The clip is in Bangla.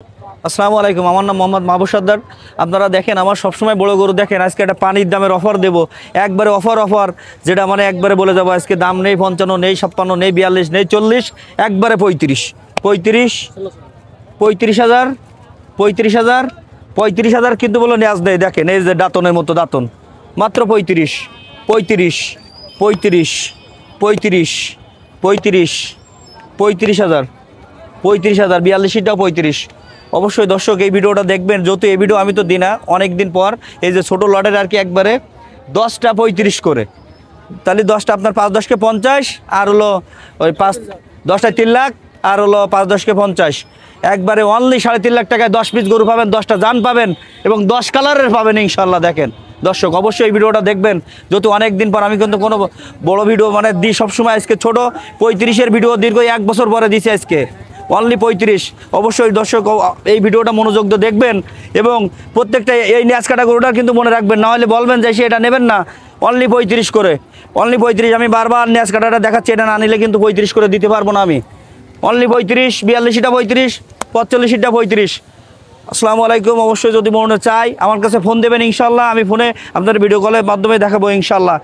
আসসালামু আলাইকুম, আমার নাম মোহাম্মদ মাহবুব সর্দার। আপনারা দেখেন আমার সবসময় বড় গরু দেখেন। আজকে একটা পানির দামের অফার দেব, একবারে অফার যেটা মানে একবারে বলে যাবো। আজকে দাম নেই 55, নেই 56, নেই 42, নেই 40, একবারে 35,000 35,000 কিন্তু বলো নেয়াজ নেই। দেখেন এই যে দাঁতনের মতো দাঁতন, মাত্র 35,000 42টাও 35। অবশ্যই দর্শক এই ভিডিওটা দেখবেন, যেহেতু এই ভিডিও আমি তো দিই না অনেক দিন পর। এই যে ছোটো লটের আর কি একবারে 10টা 35 করে, তাহলে 10টা আপনার 5-10কে 50, আর হলো ওই 10টায় 3 লাখ, আর হলো 5-10কে 50, একবারে অনলি 3.5 লাখ টাকায় 10 পিস গরু পাবেন, 10টা জান পাবেন এবং 10 কালারের পাবেন ইনশাল্লাহ। দেখেন দর্শক অবশ্যই এই ভিডিওটা দেখবেন, যেহেতু অনেক দিন পর। আমি কিন্তু কোনো বড় ভিডিও মানে দিই সবসময়। আজকে ছোটো 35-এর ভিডিও দীর্ঘ 1 বছর পরে দিছি, আজকে অনলি 35। অবশ্যই দর্শক এই ভিডিওটা মনোযোগ দিয়ে দেখবেন এবং প্রত্যেকটা এই ন্যাচ কাটা গরুটার কিন্তু মনে রাখবেন, না হলে বলবেন যে সে এটা নেবেন না। অনলি 35 করে, অনলি 35। আমি বারবার ন্যাচ কাটাটা দেখাচ্ছি, এটা না নিলে কিন্তু 35 করে দিতে পারবো না আমি। অনলি 35, 42টা 35, 45টা 35। আসসালামু আলাইকুম। অবশ্যই যদি মনে চাই আমার কাছে ফোন দেবেন ইনশাল্লাহ, আমি ফোনে আপনাদের ভিডিও কলের মাধ্যমে দেখাবো ইনশাল্লাহ।